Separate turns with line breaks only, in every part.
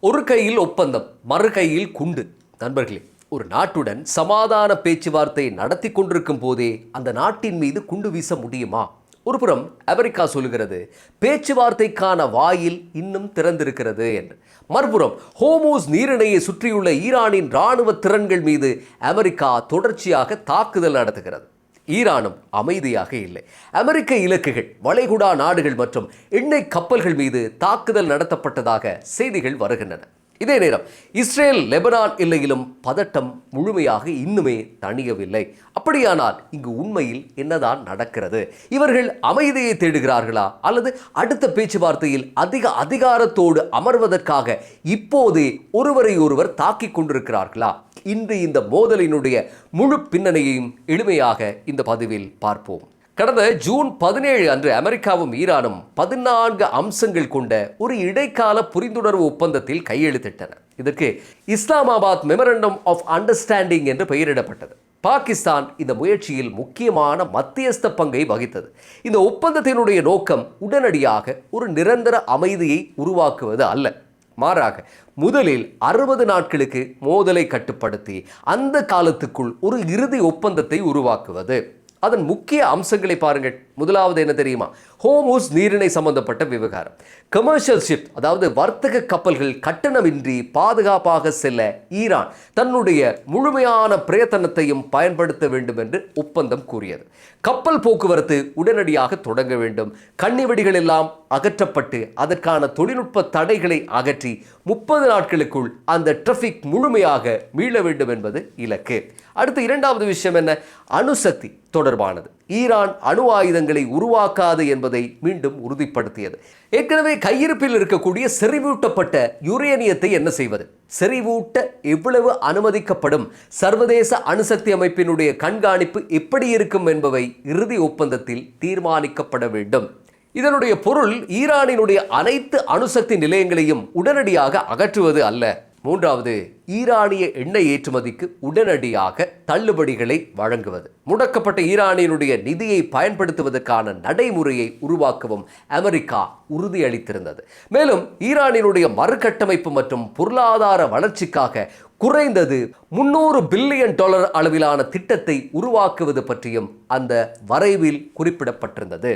ஒரு கையில் ஒப்பந்தம், மறு கையில் குண்டு. நண்பர்களே, ஒரு நாட்டுடன் சமாதான பேச்சுவார்த்தை நடத்தி கொண்டிருக்கும் போதே அந்த நாட்டின் மீது குண்டு வீச முடியுமா? ஒருபுறம் அமெரிக்கா சொல்லுகிறது பேச்சுவார்த்தைக்கான வாயில் இன்னும் திறந்திருக்கிறது என்று. மறுபுறம் ஹோமூஸ் நீரிணையை சுற்றியுள்ள ஈரானின் இராணுவ திறன்கள் மீது அமெரிக்கா தொடர்ச்சியாக தாக்குதல் நடத்துகிறது. ஈரானும் அமைதியாக இல்லை. அமெரிக்க இலக்குகள், வளைகுடா நாடுகள் மற்றும் எண்ணெய் கப்பல்கள் மீது தாக்குதல் நடத்தப்பட்டதாக செய்திகள் வருகின்றன. இதே நேரம் இஸ்ரேல் லெபனான் எல்லையிலும் பதட்டம் முழுமையாக இன்னுமே தணியவில்லை. அப்படியானால் இங்கு உண்மையில் என்னதான் நடக்கிறது? இவர்கள் அமைதியை தேடுகிறார்களா, அல்லது அடுத்த பேச்சுவார்த்தையில் அதிக அதிகாரத்தோடு அமர்வதற்காக இப்போதே ஒருவரை ஒருவர் தாக்கிக் கொண்டிருக்கிறார்களா? இன்று இந்த மோதலினுடைய முழு பின்னணியையும் எளிமையாக இந்த பதிவில் பார்ப்போம். கடந்த ஜூன் 17 அன்று அமெரிக்காவும் ஈரானும் 14 அம்சங்கள் கொண்ட ஒரு இடைக்கால புரிந்துணர்வு ஒப்பந்தத்தில் கையெழுத்திட்டன. இதற்கு இஸ்லாமாபாத் மெமரண்டம் ஆஃப் அண்டர்ஸ்டாண்டிங் என்று பெயரிடப்பட்டது. பாகிஸ்தான் இந்த முயற்சியில் முக்கியமான மத்தியஸ்த பங்கை வகித்தது. இந்த ஒப்பந்தத்தினுடைய நோக்கம் உடனடியாக ஒரு நிரந்தர அமைதியை உருவாக்குவது அல்ல. மாறாக முதலில் 60 நாட்களுக்கு மோதலை கட்டுப்படுத்தி அந்த காலத்துக்குள் ஒரு இறுதி ஒப்பந்தத்தை உருவாக்குவது. அதன் முக்கிய அம்சங்களை பாருங்கள். முதலாவது என்ன தெரியுமா? ஹோமூஸ் நீரிணை சம்பந்தப்பட்ட விவகாரம். கமர்ஷியல் ஷிப், அதாவது வர்த்தக கப்பல்கள் கட்டணமின்றி பாதுகாப்பாக செல்ல ஈரான் தன்னுடைய முழுமையான பிரயத்தனத்தையும் பயன்படுத்த வேண்டும் என்று ஒப்பந்தம் கூறியது. கப்பல் போக்குவரத்து உடனடியாக தொடங்க வேண்டும். கண்ணிவெடிகள் எல்லாம் அகற்றப்பட்டு அதற்கான தொழில்நுட்ப தடைகளை அகற்றி 30 நாட்களுக்குள் அந்த டிராஃபிக் முழுமையாக மீள வேண்டும் என்பது இலக்கு. அடுத்து இரண்டாவது விஷயம் என்ன? அணுசக்தி தொடர்பானது. ஈரான் அணு ஆயுதங்களை உருவாக்காது என்பதை மீண்டும் உறுதிப்படுத்தியது. ஏற்கனவே கையிருப்பில் இருக்கக்கூடிய செறிவூட்டப்பட்ட யுரேனியத்தை என்ன செய்வது? செறிவூட்ட எவ்வளவு அனுமதிக்கப்படும்? சர்வதேச அணுசக்தி அமைப்பினுடைய கண்காணிப்பு எப்படி இருக்கும் என்பவை இறுதி ஒப்பந்தத்தில் தீர்மானிக்கப்பட வேண்டும். இதனுடைய பொருள் ஈரானினுடைய அனைத்து அணுசக்தி நிலையங்களையும் உடனடியாக அகற்றுவது அல்ல. மூன்றாவது, ஈரானிய எண்ணெய் ஏற்றுமதிக்கு உடனடியாக தள்ளுபடிகளை வழங்குவது. முடக்கப்பட்ட ஈரானினுடைய நிதியை பயன்படுத்துவதற்கான நடைமுறையை உருவாக்கவும் அமெரிக்கா உறுதியளித்திருந்தது. மேலும் ஈரானினுடைய மறுகட்டமைப்பு மற்றும் பொருளாதார வளர்ச்சிக்காக குறைந்தது $300 பில்லியன் அளவிலான திட்டத்தை உருவாக்குவது பற்றியும் அந்த வரைவில் குறிப்பிடப்பட்டிருந்தது.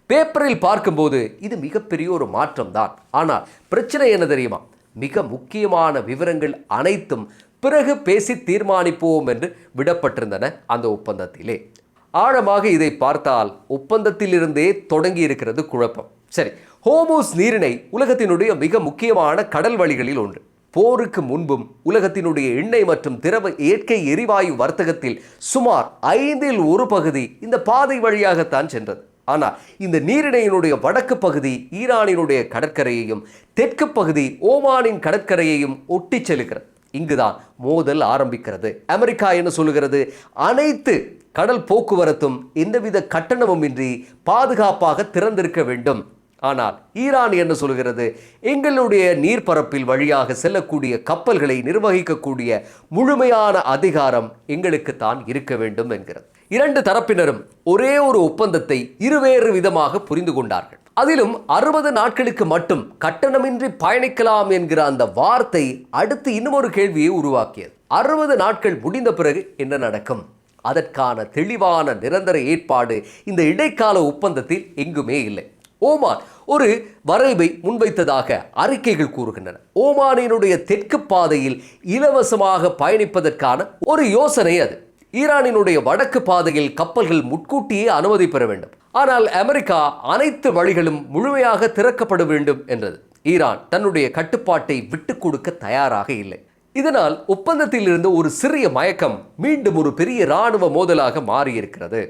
பேப்பரில் பார்க்கும்போது இது மிகப்பெரிய ஒரு மாற்றம் தான். ஆனால் பிரச்சனை என்ன தெரியுமா? மிக முக்கியமான விவரங்கள் அனைத்தும் பிறகு பேசி தீர்மானிப்போம் என்று விடப்பட்டிருந்தன அந்த ஒப்பந்தத்திலே. ஆழமாக இதை பார்த்தால் ஒப்பந்தத்திலிருந்தே தொடங்கி இருக்கிறது குழப்பம். சரி, ஹோமூஸ் நீரிணை உலகத்தினுடைய மிக முக்கியமான கடல் வழிகளில் ஒன்று. போருக்கு முன்பும் உலகத்தினுடைய எண்ணெய் மற்றும் திரவ இயற்கை எரிவாயு வர்த்தகத்தில் சுமார் 1/5 பகுதி இந்த பாதை வழியாகத்தான் சென்றது. ஆனால் இந்த நீரிணையினுடைய வடக்கு பகுதி ஈரானினுடைய கடற்கரையையும் தெற்கு பகுதி ஓமானின் கடற்கரையையும் ஒட்டி செல்கிறது. இங்குதான் மோதல் ஆரம்பிக்கிறது. அமெரிக்கா என்ன சொல்லுகிறது? அனைத்து கடல் போக்குவரத்தும் எந்தவித கட்டணமும் இன்றி பாதுகாப்பாக திறந்திருக்க வேண்டும். ஆனால் ஈரான் என்ன சொல்கிறது? எங்களுடைய நீர்ப்பரப்பில் வழியாக செல்லக்கூடிய கப்பல்களை நிர்வகிக்கக்கூடிய முழுமையான அதிகாரம் எங்களுக்குத்தான் இருக்க வேண்டும் என்கிறது. இரண்டு தரப்பினரும் ஒரே ஒரு ஒப்பந்தத்தை இருவேறு விதமாக புரிந்து கொண்டார்கள். அதிலும் 60 நாட்களுக்கு மட்டும் கட்டணமின்றி பயணிக்கலாம் என்கிற அந்த வார்த்தை அடுத்து இன்னும் ஒரு கேள்வியை உருவாக்கியது. 60 நாட்கள் முடிந்த பிறகு என்ன நடக்கும்? அதற்கான தெளிவான நிரந்தர ஏற்பாடு இந்த இடைக்கால ஒப்பந்தத்தில் எங்குமே இல்லை. ஓமான் ஒரு வரைவை முன்வைத்ததாக அறிக்கைகள் கூறுகின்றன. ஓமானினுடைய தெற்கு பாதையில் இலவசமாக பயணிப்பதற்கான ஒரு யோசனை அது. ஈரானினுடைய வடக்கு பாதையில் கப்பல்கள் முன்கூட்டியே அனுமதி பெற வேண்டும். ஆனால் அமெரிக்கா அனைத்து வழிகளும் முழுமையாக திறக்கப்பட வேண்டும் என்றது. ஈரான் தன்னுடைய கட்டுப்பாட்டை விட்டுக் கொடுக்க தயாராக இல்லை. இதனால் ஒப்பந்தத்தில் இருந்த ஒரு சிறிய மயக்கம் மீண்டும் ஒரு பெரிய இராணுவ மோதலாக மாறியிருக்கிறது.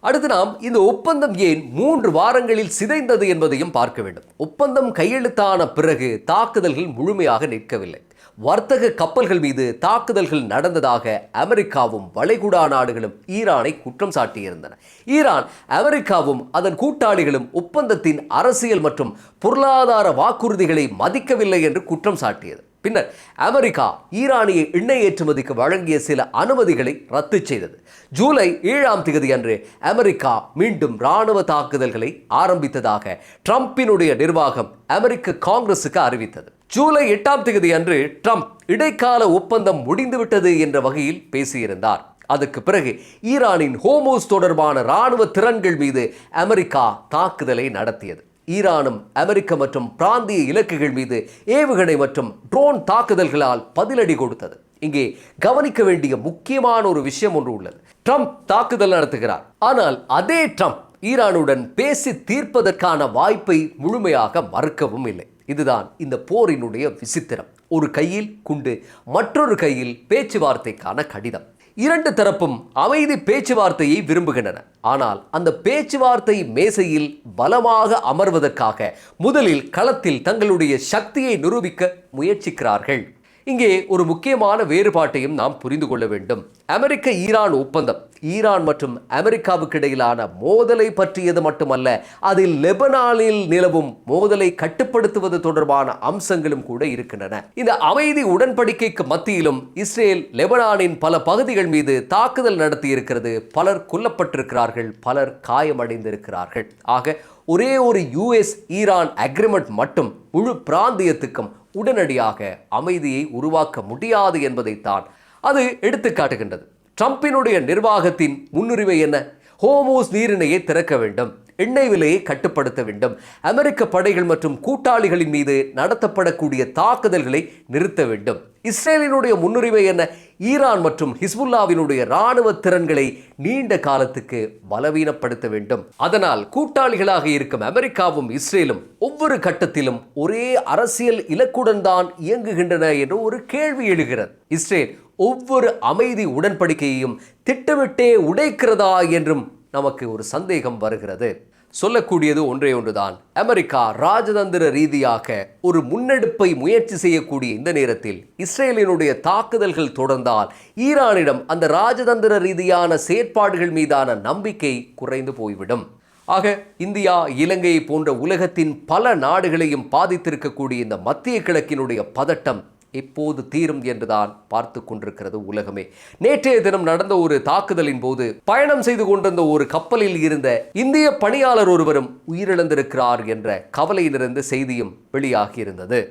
அடுத்து நாம் இந்த ஒப்பந்தம் ஏன் 3 வாரங்களில் சிதைந்தது என்பதையும் பார்க்க வேண்டும். ஒப்பந்தம் கையெழுத்தான பிறகு தாக்குதல்கள் முழுமையாக நிற்கவில்லை. வர்த்தக கப்பல்கள் மீது தாக்குதல்கள் நடந்ததாக அமெரிக்காவும் வளைகுடா நாடுகளும் ஈரானை குற்றம் சாட்டியிருந்தன. ஈரான், அமெரிக்காவும் அதன் கூட்டாளிகளும் ஒப்பந்தத்தின் அரசியல் மற்றும் பொருளாதார வாக்குறுதிகளை மதிக்கவில்லை என்று குற்றம் சாட்டியது. பின்னர் அமெரிக்கா ஈரானிய எண்ணெய் ஏற்றுமதிக்கு வழங்கிய சில அனுமதிகளை ரத்து செய்தது. ஜூலை 7ஆம் தேதி அன்று அமெரிக்கா மீண்டும் இராணுவ தாக்குதல்களை ஆரம்பித்ததாக ட்ரம்பினுடைய நிர்வாகம் அமெரிக்க காங்கிரசுக்கு அறிவித்தது. ஜூலை 8ஆம் தேதி அன்று ட்ரம்ப் இடைக்கால ஒப்பந்தம் முடிந்துவிட்டது என்ற வகையில் பேசியிருந்தார். அதுக்கு பிறகு ஈரானின் ஹோமோஸ் தொடர்பான இராணுவ திறன்கள் மீது அமெரிக்கா தாக்குதலை நடத்தியது. ஈரானும் அமெரிக்க மற்றும் பிராந்திய இலக்குகள் மீது ஏவுகணை மற்றும் ட்ரோன் தாக்குதல்களால் பதிலடி கொடுத்தது. இங்கே கவனிக்க வேண்டிய முக்கியமான ஒரு விஷயம் ஒன்று உள்ளது. ட்ரம்ப் தாக்குதல் நடத்துகிறார். ஆனால் அதே ட்ரம்ப் ஈரானுடன் பேசி தீர்ப்பதற்கான வாய்ப்பை முழுமையாக மறுக்கவும் இல்லை. இதுதான் இந்த போரினுடைய விசித்திரம். ஒரு கையில் குண்டு, மற்றொரு கையில் பேச்சுவார்த்தைக்கான கடிதம். இரண்டு தரப்பும் அமைதி பேச்சுவார்த்தையை விரும்புகின்றன. ஆனால் அந்த பேச்சுவார்த்தை மேசையில் பலமாக அமர்வதற்காக முதலில் களத்தில் தங்களுடைய சக்தியை நிரூபிக்க முயற்சிக்கிறார்கள். இங்கே ஒரு முக்கியமான வேறுபாட்டையும் நாம் புரிந்து கொள்ள வேண்டும். அமெரிக்க ஈரான் ஒப்பந்தம் ஈரான் மற்றும் அமெரிக்காவுக்கு இடையிலான மோதலை பற்றியது மட்டுமல்ல, அதில் லெபனானில் நிலவும் மோதலை கட்டுப்படுத்துவது தொடர்பான அம்சங்களும் கூட இருக்கின்றன. இந்த அமைதி உடன்படிக்கைக்கு மத்தியிலும் இஸ்ரேல் லெபனானின் பல பகுதிகள் மீது தாக்குதல் நடத்தி இருக்கிறது. பலர் கொல்லப்பட்டிருக்கிறார்கள், பலர் காயமடைந்திருக்கிறார்கள். ஆக ஒரே ஒரு US ஈரான் அக்ரிமெண்ட் மட்டும் முழு பிராந்தியத்துக்கும் உடனடியாக அமைதியை உருவாக்க முடியாது என்பதைத்தான் அது எடுத்து காட்டுகின்றது. ட்ரம்பினுடைய நிர்வாகத்தின் முன்னுரிமை என்ன? ஹோமோஸ் நீரிணையை திறக்க வேண்டும், எண்ணெய் விலையை கட்டுப்படுத்த வேண்டும், அமெரிக்க படைகள் மற்றும் கூட்டாளிகளின் மீது நடத்தப்படக்கூடிய தாக்குதல்களை நிறுத்த வேண்டும். இஸ்ரேலினுடைய முன்னுரிமை என்ன? ஈரான் மற்றும் ஹிஸ்புல்லாவினுடைய இராணுவ திறன்களை நீண்ட காலத்துக்கு பலவீனப்படுத்த வேண்டும். அதனால் கூட்டாளிகளாக இருக்கும் அமெரிக்காவும் இஸ்ரேலும் ஒவ்வொரு கட்டத்திலும் ஒரே அரசியல் இலக்குடன் தான் இயங்குகின்றன என்ற ஒரு கேள்வி எழுகிறது. இஸ்ரேல் ஒவ்வொரு அமைதி உடன்படிக்கையையும் திட்டமிட்டே உடைக்கிறதா என்றும் நமக்கு ஒரு சந்தேகம் வருகிறது. சொல்லக்கூடியது ஒன்றே ஒன்றுதான். அமெரிக்கா ராஜதந்திர ரீதியாக ஒரு முன்னெடுப்பை முயற்சி செய்யக்கூடிய இந்த நேரத்தில் இஸ்ரேலினுடைய தாக்குதல்கள் தொடர்ந்தால் ஈரானிடம் அந்த ராஜதந்திர ரீதியான செயற்பாடுகள் மீதான நம்பிக்கை குறைந்து போய்விடும். ஆக இந்தியா, இலங்கை போன்ற உலகத்தின் பல நாடுகளையும் பாதித்திருக்கக்கூடிய இந்த மத்திய கிழக்கினுடைய பதட்டம் எப்போது தீரும் என்றுதான் பார்த்து கொண்டிருக்கிறது உலகமே. நேற்றைய தினம் நடந்த ஒரு தாக்குதலின் போது பயணம் செய்து கொண்டிருந்த ஒரு கப்பலில் இருந்த இந்திய பணியாளர் ஒருவரும் உயிரிழந்திருக்கிறார் என்ற கவலை நிறைந்த செய்தியும் வெளியாகியிருந்தது.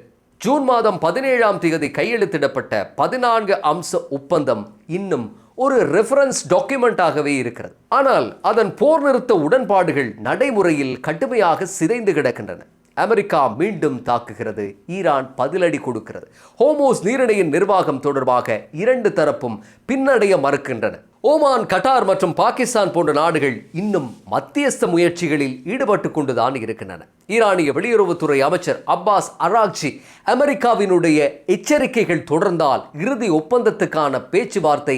ஜூன் மாதம் 17ஆம் தேதி கையெழுத்திடப்பட்ட 14 அம்ச ஒப்பந்தம் இன்னும் ஒரு ரெஃபரன்ஸ் டாக்குமெண்டாகவே இருக்கிறது. ஆனால் அதன் போர் நிறுத்த உடன்பாடுகள் நடைமுறையில் கடுமையாக சிதைந்து கிடக்கின்றன. அமெரிக்கா மீண்டும் தாக்குகிறது, ஈரான் பதிலடி கொடுக்கிறது. ஹோமோஸ் நீரிணையின் நிர்வாகம் தொடர்பாக இரண்டு தரப்பும் பின்னடைய மறுக்கின்றன. ஓமான், கட்டார் மற்றும் பாகிஸ்தான் போன்ற நாடுகள் இன்னும் மத்தியஸ்த முயற்சிகளில் ஈடுபட்டு கொண்டுதான் இருக்கின்றன. ஈரானிய வெளியுறவுத்துறை அமைச்சர் அப்பாஸ் அராக்சி அமெரிக்காவினுடைய எச்சரிக்கைகள் தொடர்ந்தால் இறுதி ஒப்பந்தத்துக்கான பேச்சுவார்த்தை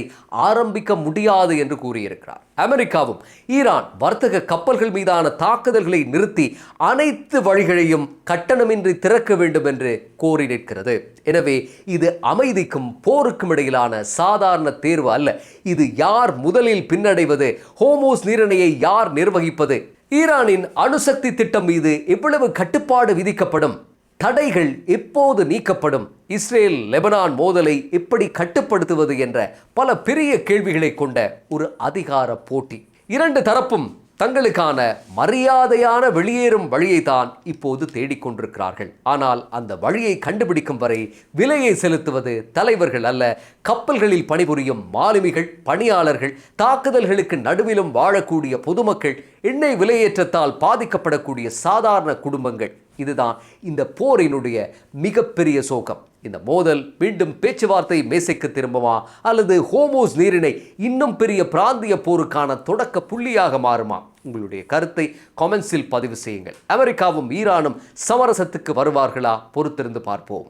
ஆரம்பிக்க முடியாது என்று கூறியிருக்கிறார். அமெரிக்காவும் ஈரான் வர்த்தக கப்பல்கள் மீதான தாக்குதல்களை நிறுத்தி அனைத்து வழிகளையும் கட்டணமின்றி திறக்க வேண்டும் என்று கோரி நிற்கிறது. எனவே இது அமைதிக்கும் போருக்கும் இடையிலான சாதாரண தேர்வு அல்ல. இது யார் முதலில் பின்னடைவது, ஹோமோஸ் நீரிணையை யார் நிர்வகிப்பது, ஈரானின் அணுசக்தி திட்டம் மீது எவ்வளவு கட்டுப்பாடு விதிக்கப்படும், தடைகள் எப்போது நீக்கப்படும், இஸ்ரேல் லெபனான் மோதலை எப்படி கட்டுப்படுத்துவது என்ற பல பெரிய கேள்விகளை கொண்ட ஒரு அதிகார போட்டி. இரண்டு தரப்பும் தங்களுக்கான மரியாதையான வெளியேறும் வழியை தான் இப்போது தேடிக்கொண்டிருக்கிறார்கள். ஆனால் அந்த வழியை கண்டுபிடிக்கும் வரை விலையை செலுத்துவது தலைவர்கள் அல்ல, கப்பல்களில் பணிபுரியும் மாலுமிகள், பணியாளர்கள், தாக்குதல்களுக்கு நடுவிலும் வாழக்கூடிய பொதுமக்கள், எண்ணெய் விலையேற்றத்தால் பாதிக்கப்படக்கூடிய சாதாரண குடும்பங்கள். இதுதான் இந்த போரினுடைய மிகப்பெரிய சோகம். இந்த மோதல் மீண்டும் பேச்சுவார்த்தை மேசைக்கு திரும்புமா, அல்லது ஹோமோஸ் நீரிணை இன்னும் பெரிய பிராந்திய போருக்கான தொடக்க புள்ளியாக மாறுமா? உங்களுடைய கருத்தை கமெண்ட்ஸில் பதிவு செய்யுங்கள். அமெரிக்காவும் ஈரானும் சமரசத்துக்கு வருவார்களா? பொறுத்திருந்து பார்ப்போம்.